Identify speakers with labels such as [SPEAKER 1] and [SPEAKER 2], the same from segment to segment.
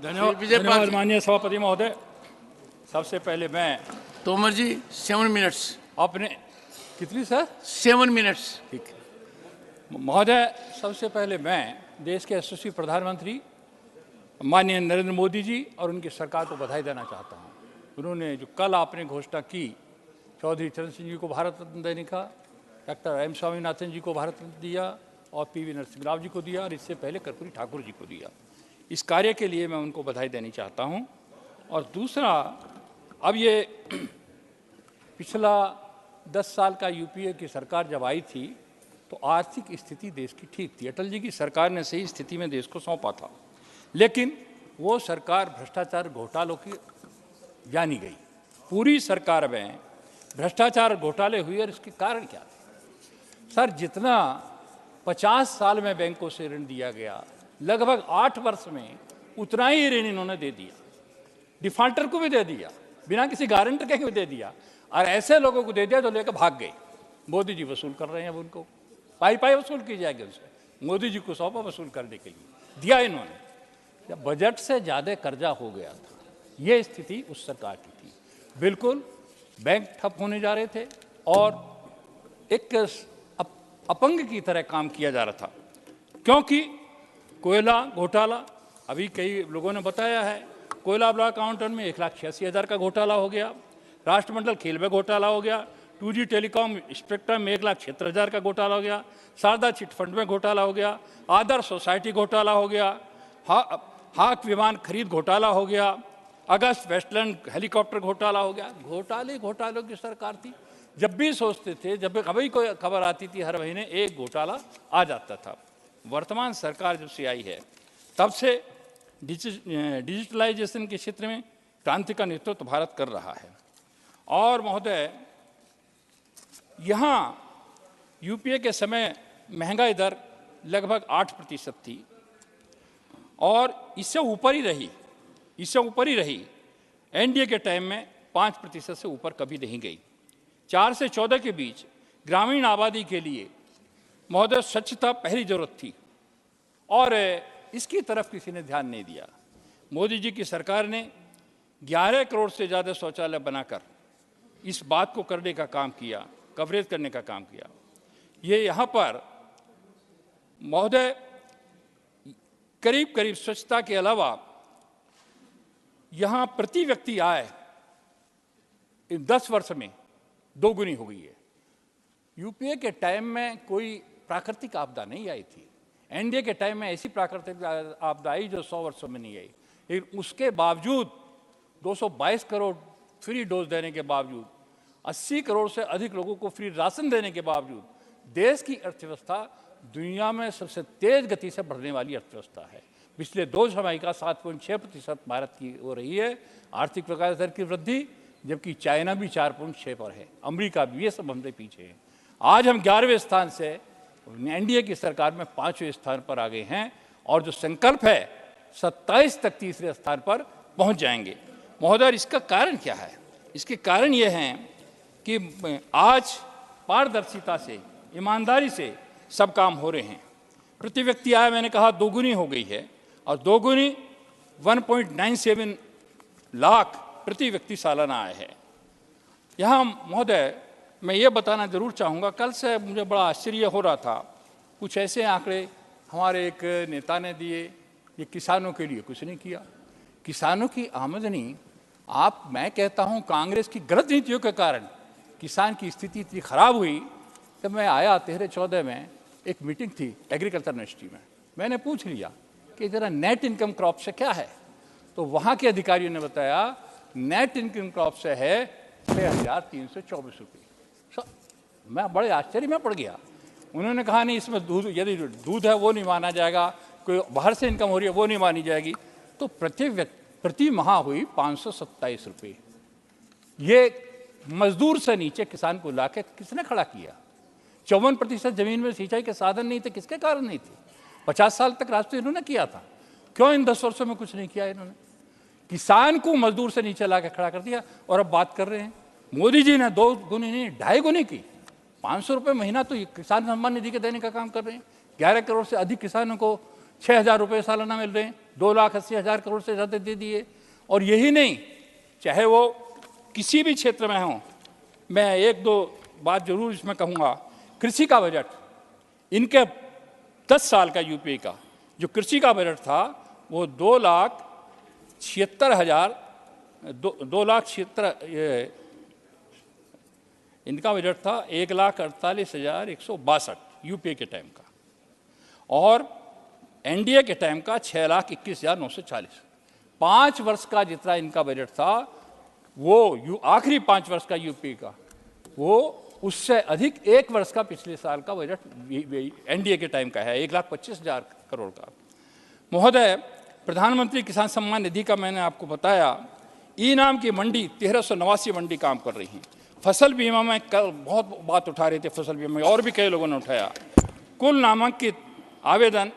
[SPEAKER 1] धन्यवाद माननीय सभापति महोदय। सबसे पहले मैं
[SPEAKER 2] तोमर जी 7 मिनट्स।
[SPEAKER 1] अपने कितनी सर?
[SPEAKER 2] 7 मिनट्स।
[SPEAKER 1] ठीक है महोदय, सबसे पहले मैं देश के यशस्वी प्रधानमंत्री माननीय नरेंद्र मोदी जी और उनकी सरकार को बधाई देना चाहता हूँ। उन्होंने जो कल आपने घोषणा की चौधरी चरण सिंह जी को भारत रत्न देने का, डॉक्टर एम स्वामीनाथन जी को भारत रत्न दिया और पीवी नरसिंह राव जी को दिया और इससे पहले कर्पूरी ठाकुर जी को दिया, इस कार्य के लिए मैं उनको बधाई देनी चाहता हूँ। और दूसरा, अब ये पिछला 10 साल का यूपीए की सरकार जब आई थी तो आर्थिक स्थिति देश की ठीक थी। अटल जी की सरकार ने सही स्थिति में देश को सौंपा था, लेकिन वो सरकार भ्रष्टाचार घोटालों की जानी गई। पूरी सरकार में भ्रष्टाचार घोटाले हुए और इसके कारण क्या थे? सर, जितना 50 साल में बैंकों से ऋण दिया गया, लगभग 8 वर्ष में उतना ही ऋण इन्होंने दे दिया। डिफॉल्टर को भी दे दिया, बिना किसी गारंटर के भी दे दिया, और ऐसे लोगों को दे दिया जो लेकर भाग गए। मोदी जी वसूल कर रहे हैं, अब उनको पाई पाई वसूल की जाएगी उनसे। मोदी जी को सौंपा वसूल करने के लिए, दिया इन्होंने। जब बजट से ज़्यादा कर्जा हो गया था, ये स्थिति उस सरकार की थी। बिल्कुल बैंक ठप होने जा रहे थे और एक अपंग की तरह काम किया जा रहा था, क्योंकि कोयला घोटाला, अभी कई लोगों ने बताया है, कोयला ब्लॉक काउंटर में 1,86,000 का घोटाला हो गया। राष्ट्रमंडल खेल में घोटाला हो गया। 2G टेलीकॉम स्पेक्ट्रम में 1,76,000 का घोटाला हो गया। शारदा चिट फंड में घोटाला हो गया। आदर्श सोसाइटी घोटाला हो गया। हाक विमान खरीद घोटाला हो गया। अगस्त वेस्टलैंड हेलीकॉप्टर घोटाला हो गया। घोटालों की सरकार थी। जब भी सोचते थे, जब भी कभी कोई खबर आती थी, हर महीने एक घोटाला आ जाता था। वर्तमान सरकार जब से आई है, तब से डिजिटलाइजेशन के क्षेत्र में क्रांति का नेतृत्व भारत कर रहा है। और महोदय, यहाँ यूपीए के समय महंगाई दर लगभग 8% थी और इससे ऊपर ही रही। एनडीए के टाइम में 5% से ऊपर कभी नहीं गई। 4 से 14 के बीच ग्रामीण आबादी के लिए महोदय स्वच्छता पहली जरूरत थी और इसकी तरफ किसी ने ध्यान नहीं दिया। मोदी जी की सरकार ने 11 करोड़ से ज़्यादा शौचालय बनाकर इस बात को करने का काम किया, कवरेज करने का काम किया। ये यहाँ पर महोदय करीब स्वच्छता के अलावा यहाँ प्रति व्यक्ति आय इन 10 वर्ष में 2 गुनी हो गई है। यूपीए के टाइम में कोई प्राकृतिक आपदा नहीं आई थी। एनडीए के टाइम में ऐसी प्राकृतिक आपदा आई जो 100 वर्षों में नहीं आई, लेकिन उसके बावजूद 222 करोड़ फ्री डोज देने के बावजूद, 80 करोड़ से अधिक लोगों को फ्री राशन देने के बावजूद, देश की अर्थव्यवस्था दुनिया में सबसे तेज गति से बढ़ने वाली अर्थव्यवस्था है। पिछले 2 छमाही का 7.6% भारत की हो रही है आर्थिक विकास दर की वृद्धि, जबकि चाइना भी 4.6 पर है, अमेरिका भी, ये सब हमसे पीछे है। आज हम 11वें स्थान से एनडीए की सरकार में 5वें स्थान पर आ गए हैं और जो संकल्प है 27 तक तीसरे स्थान पर पहुंच जाएंगे। महोदय, इसका कारण क्या है? इसके कारण ये हैं कि आज पारदर्शिता से, ईमानदारी से सब काम हो रहे हैं। प्रति व्यक्ति आय, मैंने कहा, 2 गुनी हो गई है और 2 गुनी 1.97 लाख प्रति व्यक्ति सालाना आय है। यहाँ महोदय मैं ये बताना जरूर चाहूँगा, कल से मुझे बड़ा आश्चर्य हो रहा था, कुछ ऐसे आंकड़े हमारे एक नेता ने दिए, ये किसानों के लिए कुछ नहीं किया। किसानों की आमदनी, मैं कहता हूँ कांग्रेस की गलत नीतियों के कारण किसान की स्थिति इतनी खराब हुई। जब मैं आया 13-14 में, एक मीटिंग थी एग्रीकल्चर यूनिवर्सिटी में, मैंने पूछ लिया कि जरा नेट इनकम क्रॉप से क्या है, तो वहाँ के अधिकारियों ने बताया नेट इनकम क्रॉप से है 6,324 रुपये। मैं बड़े आश्चर्य में पड़ गया। उन्होंने कहा नहीं, इसमें दूध, यदि दूध है वो नहीं माना जाएगा, कोई बाहर से इनकम हो रही है वो नहीं मानी जाएगी। तो प्रति माह हुई 527 रुपये। ये मजदूर से नीचे किसान को लाके किसने खड़ा किया? 54% जमीन में सिंचाई के साधन नहीं थे, किसके कारण नहीं थे? 50 साल तक राज तो इन्होंने किया था, क्यों इन 10 वर्षों में कुछ नहीं किया इन्होंने? किसान को मजदूर से नीचे ला के खड़ा कर दिया। और अब बात कर रहे हैं मोदी जी ने 2 गुनी नहीं 2.5 गुनी की। 500 रुपये महीना तो किसान सम्मान निधि के देने का काम कर रहे हैं। 11 करोड़ से अधिक किसानों को 6,000 रुपये सालाना मिल रहे हैं। 2,80,000 करोड़ से ज़्यादा दे दिए। और यही नहीं, चाहे वो किसी भी क्षेत्र में हो, मैं एक दो बात जरूर इसमें कहूँगा। कृषि का बजट, इनके 10 साल का यूपीए का जो कृषि का बजट था वो 2,76,000 इनका बजट था 1,48,162 यूपीए के टाइम का, और एनडीए के टाइम का 6,21,940। 5 वर्ष का जितना इनका बजट था वो आखिरी 5 वर्ष का यूपीए का, वो उससे अधिक 1 वर्ष का पिछले साल का बजट एनडीए के टाइम का है, 1,25,000 करोड़ का। महोदय, प्रधानमंत्री किसान सम्मान निधि का मैंने आपको बताया। ई नाम की मंडी 1389 मंडी काम कर रही है। फसल बीमा में कल बहुत बात उठा रहे थे, फसल बीमा में और भी कई लोगों ने उठाया। कुल नामांकित आवेदन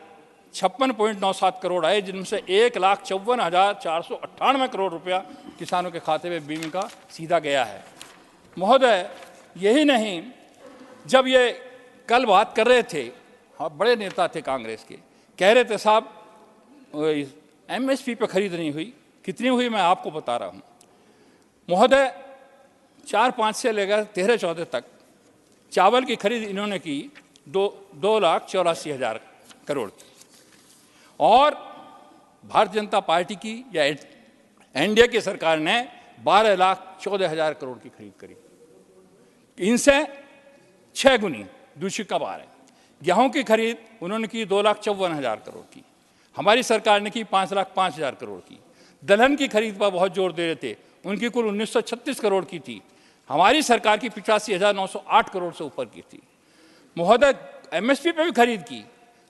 [SPEAKER 1] 56.97 करोड़ आए, जिनमें से 1,54,498 करोड़ रुपया किसानों के खाते में बीमे का सीधा गया है। महोदय, यही नहीं, जब ये कल बात कर रहे थे, हाँ, बड़े नेता थे कांग्रेस के, कह रहे थे साहब एमएसपी पे खरीद नहीं हुई। कितनी हुई मैं आपको बता रहा हूँ महोदय। 4-5 से लेकर 13-14 तक चावल की खरीद इन्होंने की 2,84,000 करोड़ की, और भारतीय जनता पार्टी की या एनडीए की सरकार ने 12,14,000 करोड़ की खरीद करी। इनसे 6 गुनी दूसरी का बार है। गेहूं की खरीद उन्होंने की 2,54,000 करोड़ की, हमारी सरकार ने की 5,05,000 करोड़ की। दलहन की खरीद पर बहुत जोर दे रहे थे, उनकी कुल 1,936 करोड़ की थी, हमारी सरकार की 85,908 करोड़ से ऊपर की थी। महोदय, एमएसपी पे भी खरीद की।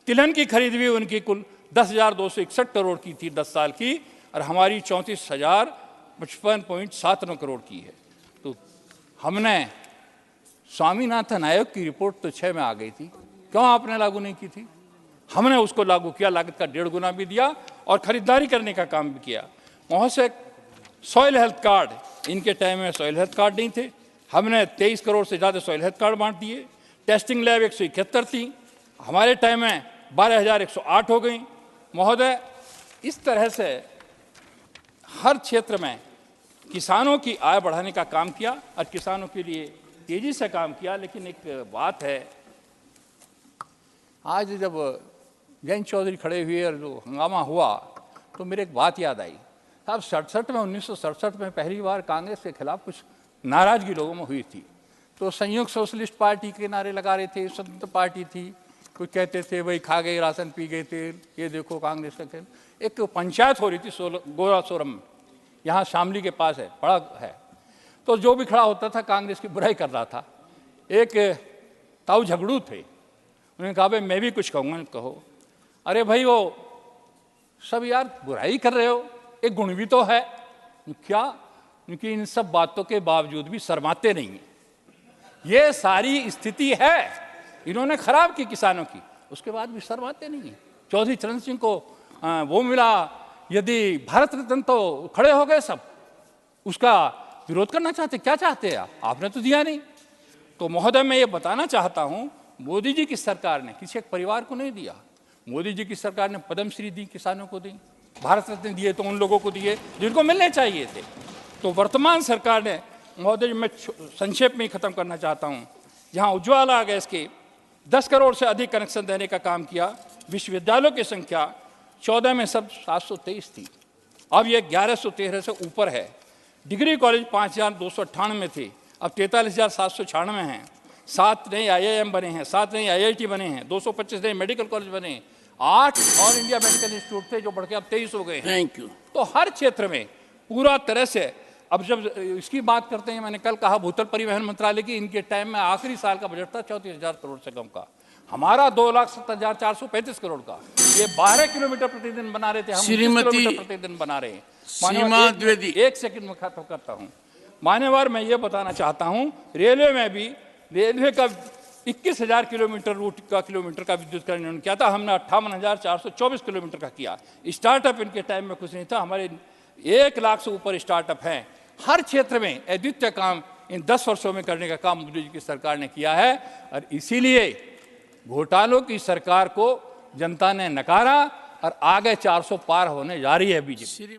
[SPEAKER 1] तिलहन की खरीद भी उनकी कुल 10,261 करोड़ की थी 10 साल की, और हमारी 34,055.79 करोड़ की है। तो हमने स्वामीनाथन आयोग की रिपोर्ट तो 6 में आ गई थी, क्यों आपने लागू नहीं की थी? हमने उसको लागू किया, लागत का 1.5 गुना भी दिया और खरीदारी करने का काम भी किया। महोदय, सॉइल हेल्थ कार्ड, इनके टाइम में सॉइल हेल्थ कार्ड नहीं थे, हमने 23 करोड़ से ज़्यादा सॉइल हेल्थ कार्ड बांट दिए। टेस्टिंग लैब 171 थी, हमारे टाइम में 12,108 हो गई। महोदय, इस तरह से हर क्षेत्र में किसानों की आय बढ़ाने का काम किया और किसानों के लिए तेजी से काम किया। लेकिन एक बात है, आज जब जयंत चौधरी खड़े हुए और जो हंगामा हुआ तो मेरे एक बात याद आई। साहब 1967 में पहली बार कांग्रेस के खिलाफ कुछ नाराजगी लोगों में हुई थी, तो संयुक्त सोशलिस्ट पार्टी के नारे लगा रहे थे, स्वतंत्र पार्टी थी, कुछ कहते थे वही खा गए राशन पी गए थे, ये देखो कांग्रेस का खेल। एक पंचायत हो रही थी गोरा सोरम में, यहाँ शामली के पास है, बड़ा है। तो जो भी खड़ा होता था कांग्रेस की बुराई कर रहा था। एक ताऊ झगड़ू थे, उन्होंने कहा भाई मैं भी कुछ कहूँगा। कहो। अरे भाई वो सब यार बुराई कर रहे हो, एक गुण भी तो है। क्या? क्योंकि इन सब बातों के बावजूद भी शर्माते नहीं हैं। ये सारी स्थिति है इन्होंने खराब की किसानों की, उसके बाद भी शर्माते नहीं हैं। चौधरी चरण सिंह को वो मिला, यदि भारत रत्न तो खड़े हो गए सब, उसका विरोध करना चाहते। क्या चाहते हैं आपने तो दिया नहीं। तो महोदय, मैं ये बताना चाहता हूँ, मोदी जी की सरकार ने किसी एक परिवार को नहीं दिया। मोदी जी की सरकार ने पद्मश्री दी, किसानों को दी, भारत रत्न दिए तो उन लोगों को दिए जिनको मिलने चाहिए थे। तो वर्तमान सरकार ने, महोदय मैं संक्षेप में ही खत्म करना चाहता हूँ, जहाँ उज्ज्वला गैस के 10 करोड़ से अधिक कनेक्शन देने का काम किया, विश्वविद्यालयों की संख्या 14 में सब 723 थी, अब ये 1113 से ऊपर है। डिग्री कॉलेज 5,298 थे, अब 43,796 हैं। 7 नए IIM बने हैं, 7 नए IIT बने हैं, 225 नए मेडिकल कॉलेज बने हैं, 8 ऑल इंडिया मेडिकल इंस्टीट्यूट थे जो बढ़ के अब 23 हो गए हैं।
[SPEAKER 2] Thank you.
[SPEAKER 1] तो हर क्षेत्र में पूरा तरह से, अब जब इसकी बात करते हैं, मैंने कल कहा भूतल परिवहन मंत्रालय की, इनके टाइम में आखिरी साल का बजट था 34,000 करोड़ से कम का, हमारा 2,70,435 करोड़ का। ये 12 किलोमीटर प्रतिदिन बना रहे थे, हम 20 किलोमीटर प्रतिदिन बना रहे हैं।
[SPEAKER 2] सीमा द्विवेदी,
[SPEAKER 1] एक सेकंड में खत्म करता हूँ। मान्यवर, मैं ये बताना चाहता हूँ, रेलवे में भी रेलवे का 21,000 किलोमीटर रूट का विद्युतीकरण इन्होंने किया था, हमने 58,424 किलोमीटर का किया। स्टार्टअप इनके टाइम में कुछ नहीं था, हमारे 1 लाख से ऊपर स्टार्टअप हैं। हर क्षेत्र में अद्वितीय काम इन 10 वर्षों में करने का काम मोदी जी की सरकार ने किया है, और इसीलिए घोटालों की सरकार को जनता ने नकारा और आगे 400 पार होने जा रही है बीजेपी।
[SPEAKER 2] श्री